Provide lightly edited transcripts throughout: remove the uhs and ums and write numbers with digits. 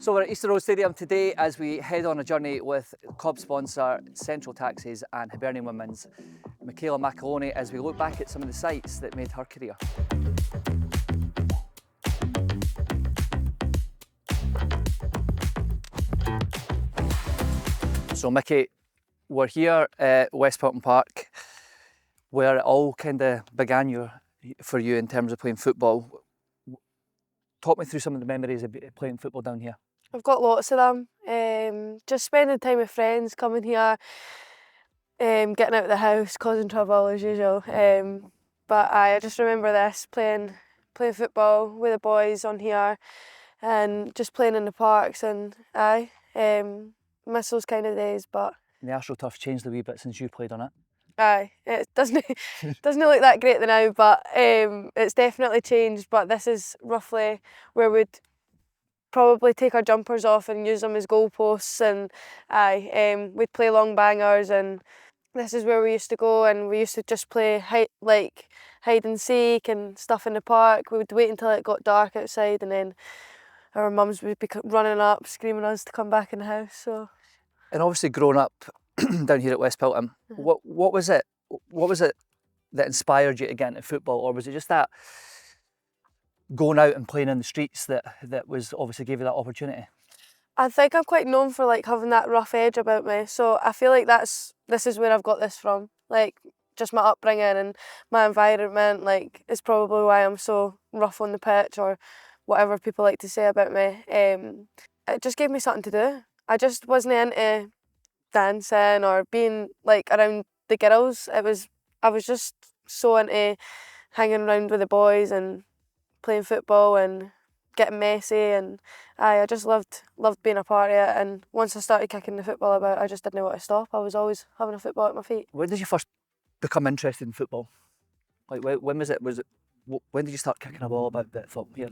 So we're at Easter Road Stadium today as we head on a journey with club sponsor Central Taxis and Hibernian Women's Michaela McAlonie as we look back at some of the sites that made her career. So Mickey, we're here at West Pilton Park where it all kind of began for you in terms of playing football. Talk me through some of the memories of playing football down here. I've got lots of them. Just spending time with friends, coming here, getting out of the house, causing trouble as usual. But I just remember this, playing football with the boys on here and just playing in the parks, and miss those kind of days. But And the astroturf changed a wee bit since you played on it. it doesn't look that great now, but it's definitely changed. But this is roughly where we'd probably take our jumpers off and use them as goalposts, and we'd play long bangers, and this is where we used to go, and we used to just play hide and seek and stuff in the park. We would wait until it got dark outside, and then our mums would be running up screaming us to come back in the house. So, and obviously growing up down here at West Pilton, what was it that inspired you to get into football, or was it just that going out and playing in the streets that was obviously gave you that opportunity? I think I'm quite known for having that rough edge about me, so I feel like this is where I've got this from. Just my upbringing and my environment, is probably why I'm so rough on the pitch, or whatever people like to say about me. It just gave me something to do. I just wasn't into dancing or being around the girls. I was just so into hanging around with the boys and playing football and getting messy, and I just loved being a part of it. And once I started kicking the football about, I just didn't know what to stop. I was always having a football at my feet. When did you first become interested in football? When was it? When did you start kicking a ball about that thought, here,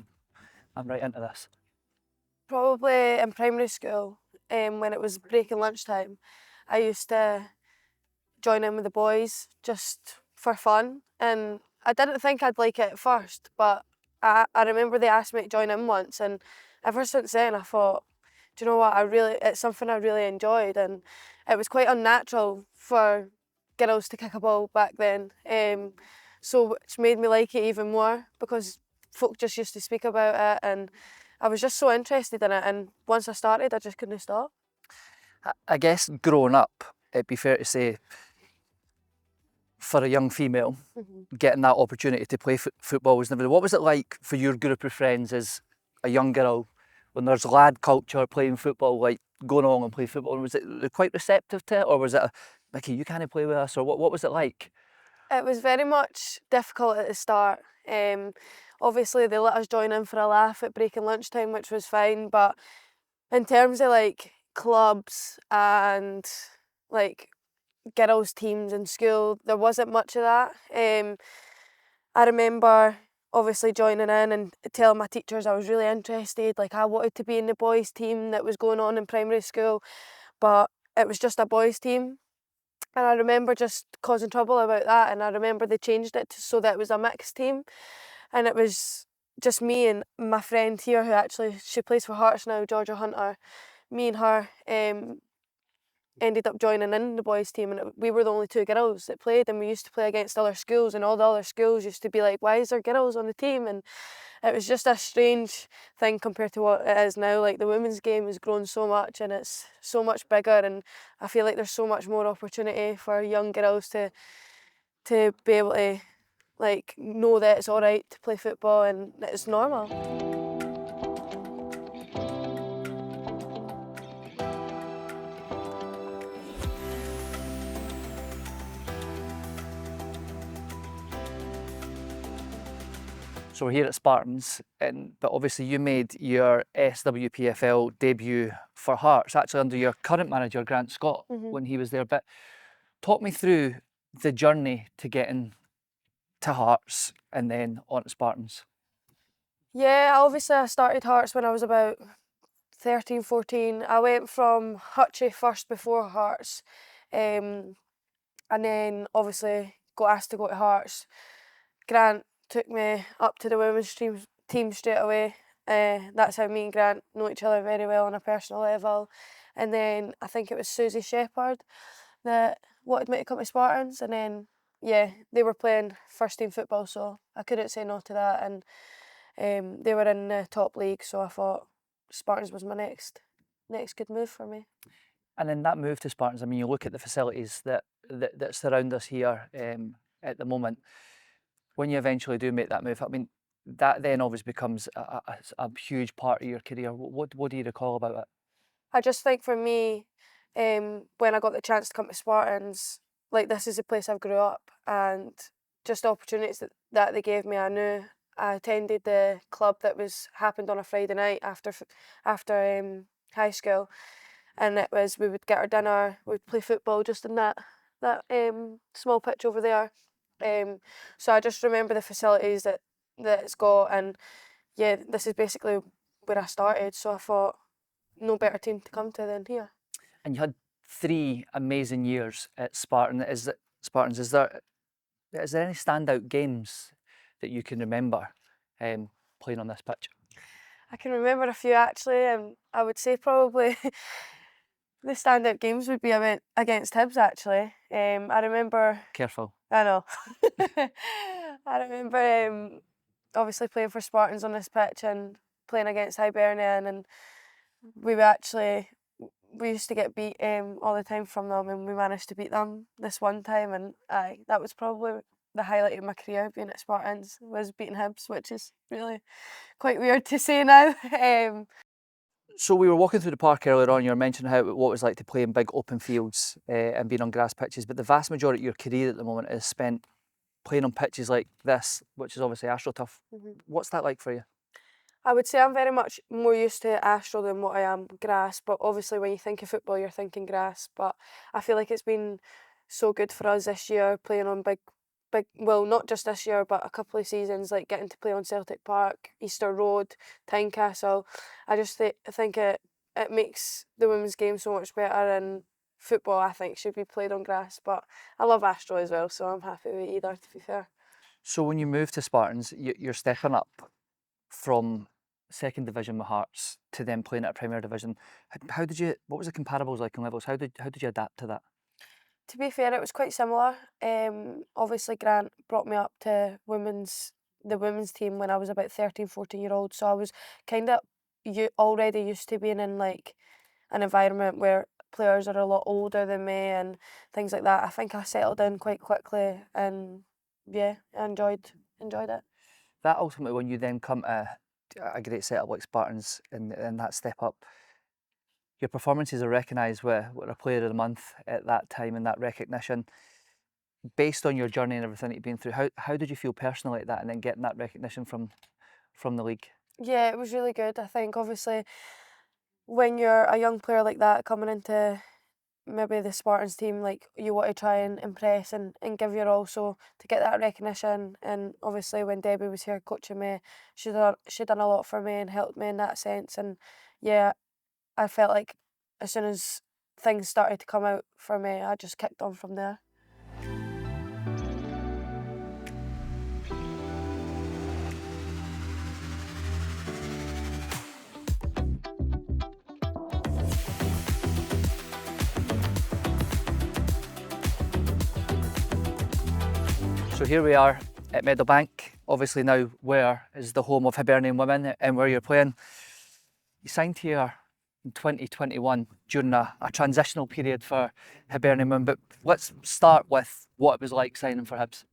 I'm right into this? Probably in primary school, when it was break and lunchtime. I used to join in with the boys just for fun, and I didn't think I'd like it at first, but I remember they asked me to join in once, and ever since then I thought, do you know what, it's something I really enjoyed, and it was quite unnatural for girls to kick a ball back then, so which made me like it even more, because folk just used to speak about it, and I was just so interested in it, and once I started I just couldn't stop. I guess growing up, it'd be fair to say, for a young female, getting that opportunity to play football was never. What was it like for your group of friends as a young girl when there's lad culture playing football, going along and play football? Was it quite receptive to it, or was it Mickey, you can't play with us, or what was it like? It was very much difficult at the start. Obviously they let us join in for a laugh at break and lunchtime, which was fine, but in terms of clubs and girls' teams in school, there wasn't much of that. I remember obviously joining in and telling my teachers I was really interested, I wanted to be in the boys' team that was going on in primary school, but it was just a boys' team. And I remember just causing trouble about that, and I remember they changed it so that it was a mixed team, and it was just me and my friend here, who she plays for Hearts now, Georgia Hunter. Me and her ended up joining in the boys' team, and we were the only two girls that played, and we used to play against other schools, and all the other schools used to be like, why is there girls on the team? And it was just a strange thing compared to what it is now. The women's game has grown so much, and it's so much bigger, and I feel like there's so much more opportunity for young girls to be able to know that it's all right to play football and that it's normal. So we're here at Spartans, but obviously you made your SWPFL debut for Hearts, actually under your current manager, Grant Scott, when he was there. But talk me through the journey to getting to Hearts and then on to Spartans. Yeah, obviously I started Hearts when I was about 13, 14. I went from Hutchie first before Hearts, and then obviously got asked to go to Hearts. Grant took me up to the women's team straight away, That's how me and Grant know each other very well on a personal level. And then I think it was Susie Shepherd that wanted me to come to Spartans, and then yeah, they were playing first team football, so I couldn't say no to that, and they were in the top league, so I thought Spartans was my next good move for me. And then that move to Spartans, I mean, you look at the facilities that surround us here at the moment. When you eventually do make that move, I mean, that then obviously becomes a huge part of your career. What do you recall about it? I just think for me, when I got the chance to come to Spartans, like this is the place I've grew up, and just the opportunities that they gave me. I attended the club that happened on a Friday night after high school, and it was we would get our dinner, we'd play football just in that small pitch over there. So I just remember the facilities that it's got, and yeah, this is basically where I started. So I thought, no better team to come to than here. And you had 3 amazing years at Spartans. Is there any standout games that you can remember playing on this pitch? I can remember a few actually, and I would say probably the standout games would be against Hibs actually. I remember. Careful. I know. I remember obviously playing for Spartans on this pitch and playing against Hibernian, and we used to get beat all the time from them, and we managed to beat them this one time, and that was probably the highlight of my career being at Spartans, was beating Hibs, which is really quite weird to say now. So we were walking through the park earlier on, you were mentioning what it was like to play in big open fields and being on grass pitches, but the vast majority of your career at the moment is spent playing on pitches like this, which is obviously astroturf. What's that like for you? I would say I'm very much more used to astro than what I am grass, but obviously when you think of football you're thinking grass, but I feel like it's been so good for us this year playing on big, well, not just this year but a couple of seasons, like getting to play on Celtic Park, Easter Road, Tynecastle. I just think it makes the women's game so much better, and football I think should be played on grass, but I love astro as well, so I'm happy with either, to be fair. So when you move to Spartans, you're stepping up from second division with Hearts to then playing at a Premier Division. What was the comparables like in levels? How did you adapt to that? To be fair, it was quite similar. Obviously Grant brought me up to the women's team when I was about 13, 14-year-old, so I was kind of already used to being in like an environment where players are a lot older than me and things like that. I think I settled in quite quickly, and yeah, I enjoyed it. That ultimately, when you then come to a great setup like Spartans and that step up, your performances are recognised with a Player of the Month at that time, and that recognition. Based on your journey and everything that you've been through, how did you feel personally at that, and then getting that recognition from the league? Yeah, it was really good. I think obviously when you're a young player like that coming into maybe the Spartans team, like you want to try and impress and give your all, so to get that recognition, and obviously when Debbie was here coaching me, she done a lot for me and helped me in that sense, and yeah, I felt like as soon as things started to come out for me, I just kicked on from there. So here we are at Meadowbank, obviously now where is the home of Hibernian Women and where you're playing. You signed here in 2021 during a transitional period for Hibernian Women, but let's start with what it was like signing for Hibs.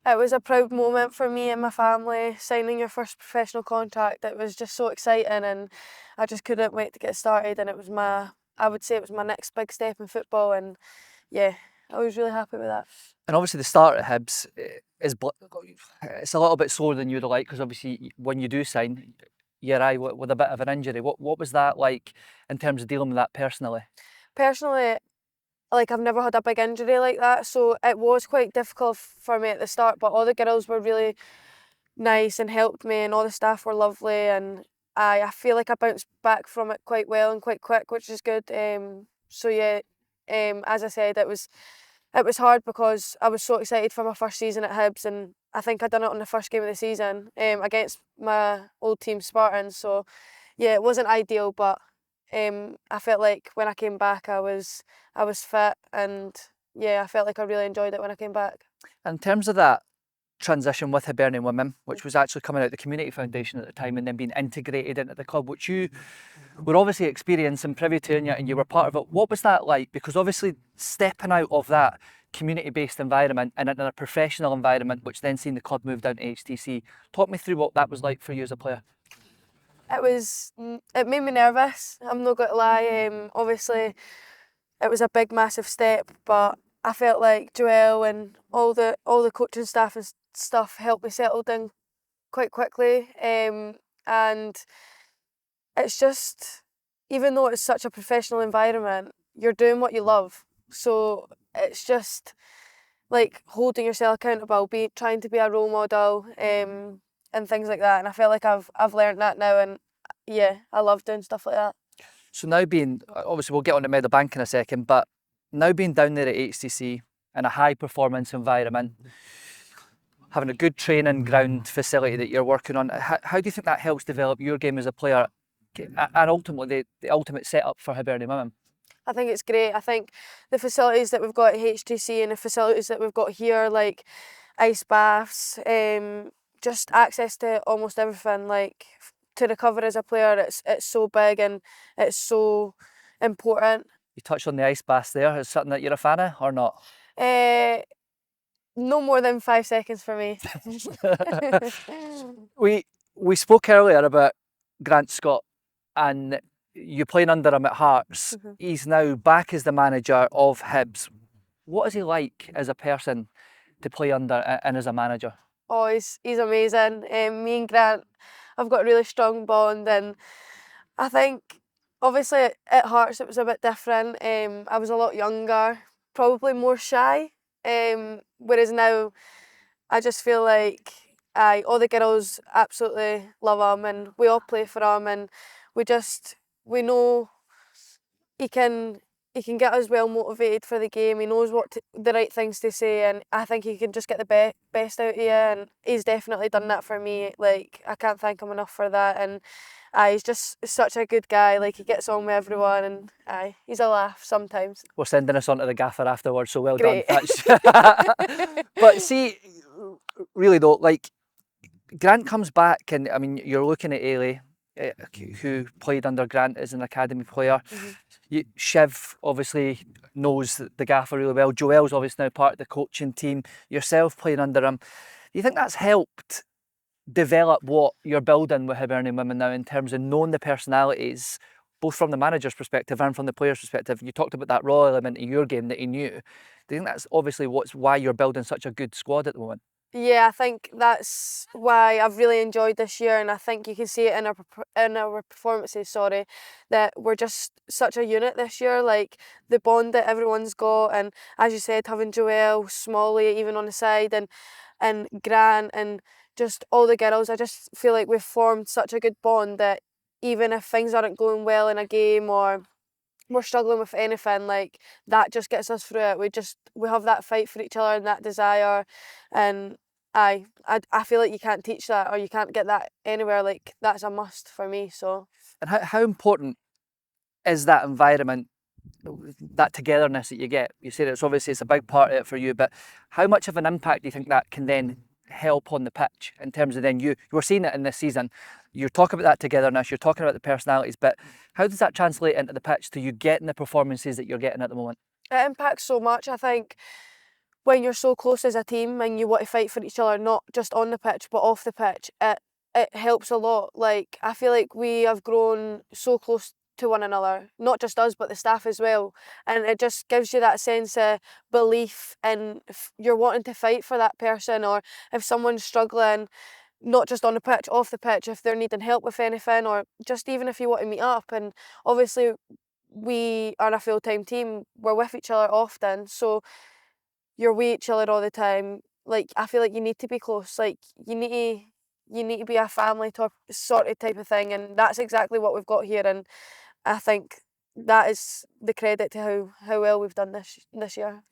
It was a proud moment for me and my family, signing your first professional contract. It was just so exciting, and I just couldn't wait to get started, and I would say it was my next big step in football, and yeah, I was really happy with that. And obviously the start at Hibs it's a little bit slower than you'd like, because obviously when you do sign, you're with a bit of an injury. What was that like in terms of dealing with that personally? Personally, like I've never had a big injury like that, so it was quite difficult for me at the start, but all the girls were really nice and helped me, and all the staff were lovely, and I feel like I bounced back from it quite well and quite quick, which is good. So yeah, as I said, it was hard because I was so excited for my first season at Hibs, and I think I done it on the first game of the season against my old team Spartans. So yeah, it wasn't ideal, but I felt like when I came back, I was fit, and yeah, I felt like I really enjoyed it when I came back. In terms of that transition with Hibernian Women, which was actually coming out of the community foundation at the time and then being integrated into the club, which you were obviously experienced and privy to, and you were part of it. What was that like? Because obviously stepping out of that community-based environment and into a professional environment, which then seen the club move down to HTC. Talk me through what that was like for you as a player. It made me nervous. I'm not going to lie. Obviously, it was a big, massive step, but I felt like Joelle and all the coaching staff and stuff helped me settle down quite quickly. And it's just, even though it's such a professional environment, you're doing what you love. So it's just like holding yourself accountable, trying to be a role model, and things like that. And I feel like I've learned that now, and yeah, I love doing stuff like that. So now being, obviously we'll get on to Meadowbank in a second, but now being down there at HTC in a high performance environment, having a good training ground facility that you're working on, how do you think that helps develop your game as a player and ultimately the ultimate setup for Hibernian Women? I think it's great. I think the facilities that we've got at HTC and the facilities that we've got here, like ice baths, just access to almost everything. Like to recover as a player, it's so big and it's so important. You touched on the ice baths there. Is something that you're a fan of or not? No more than 5 seconds for me. we spoke earlier about Grant Scott and you playing under him at Hearts. Mm-hmm. He's now back as the manager of Hibs. What is he like as a person to play under and as a manager? Oh, he's amazing. Me and Grant, I've got a really strong bond, and I think obviously at Hearts it was a bit different. I was a lot younger, probably more shy. Whereas now I just feel like all the girls absolutely love him, and we all play for him, and we know he can get us well motivated for the game. He knows the right things to say, and I think he can just get the best out of you, and he's definitely done that for me. Like, I can't thank him enough for that, and he's just such a good guy. Like, he gets on with everyone, and he's a laugh sometimes. We're sending us on to the gaffer afterwards, so well Great. done. But see, really though, like Grant comes back, and I mean, you're looking at Ailey, who played under Grant as an academy player. Mm-hmm. Shiv obviously knows the gaffer really well. Joelle's obviously now part of the coaching team. Yourself playing under him. Do you think that's helped develop what you're building with Hibernian Women now in terms of knowing the personalities, both from the manager's perspective and from the player's perspective? You talked about that raw element in your game that he knew. Do you think that's obviously why you're building such a good squad at the moment? Yeah, I think that's why I've really enjoyed this year, and I think you can see it in our performances. Sorry, that we're just such a unit this year. Like the bond that everyone's got, and as you said, having Joelle, Smalley, even on the side, and Grant, and just all the girls. I just feel like we've formed such a good bond that even if things aren't going well in a game or we're struggling with anything, like that just gets us through it. We have that fight for each other and that desire, and I feel like you can't teach that or you can't get that anywhere. Like that's a must for me. So. And how important is that environment, that togetherness that you get? You said it's a big part of it for you, but how much of an impact do you think that can then help on the pitch in terms of then you were seeing it in this season? You're talking about that togetherness, you're talking about the personalities, but how does that translate into the pitch to you getting the performances that you're getting at the moment? It impacts so much. I think when you're so close as a team and you want to fight for each other, not just on the pitch but off the pitch, it helps a lot. Like I feel like we have grown so close to one another, not just us but the staff as well, and it just gives you that sense of belief, and you're wanting to fight for that person, or if someone's struggling, not just on the pitch, off the pitch, if they're needing help with anything, or just even if you want to meet up. And obviously we are a full-time team, we're with each other often, so you're with each other all the time. Like I feel like you need to be close, like you need to be a family sort of type of thing, and that's exactly what we've got here. And I think that is the credit to how well we've done this year.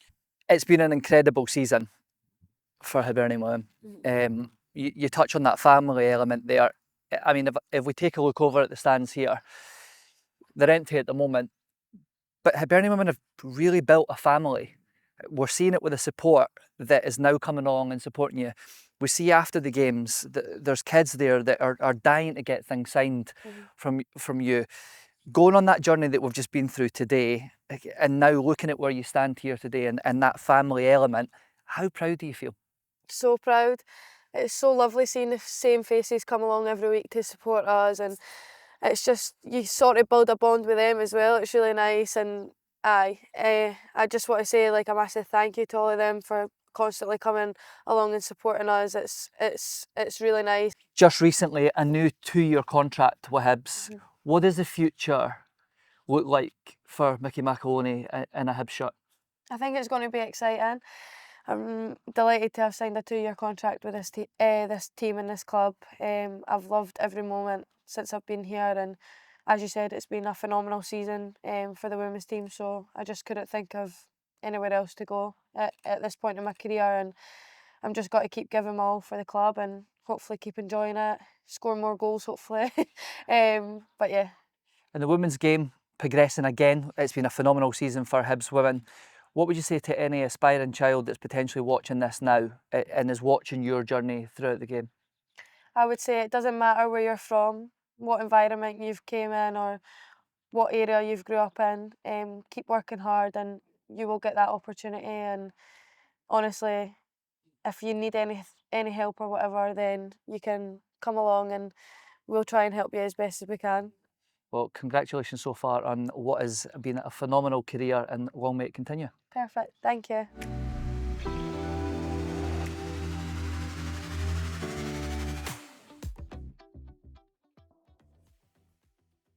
It's been an incredible season. for Hibernian Women. You touch on that family element there. I mean, if we take a look over at the stands here, they're empty at the moment, but Hibernian Women have really built a family. We're seeing it with the support that is now coming along and supporting you. We see after the games that there's kids there that are dying to get things signed from you. Going on that journey that we've just been through today, and now looking at where you stand here today and that family element, how proud do you feel? So proud. It's so lovely seeing the same faces come along every week to support us, and it's just, you sort of build a bond with them as well. It's really nice, and I just want to say like a massive thank you to all of them for constantly coming along and supporting us. It's really nice. Just recently, a new 2-year contract with Hibs. What does the future look like for Mickey McAlonie in a Hibs shirt? I think it's going to be exciting. I'm delighted to have signed a 2-year contract with this team and this club. I've loved every moment since I've been here, and as you said, it's been a phenomenal season for the women's team, so I just couldn't think of anywhere else to go at this point in my career, and I'm just got to keep giving my all for the club and hopefully keep enjoying it, score more goals hopefully. But yeah. In the women's game, progressing again, it's been a phenomenal season for Hibs Women. What would you say to any aspiring child that's potentially watching this now and is watching your journey throughout the game? I would say it doesn't matter where you're from, what environment you've came in, or what area you've grew up in. Keep working hard and you will get that opportunity. And honestly, if you need any help or whatever, then you can come along and we'll try and help you as best as we can. Well, congratulations so far on what has been a phenomenal career, and long may it continue. Perfect, thank you.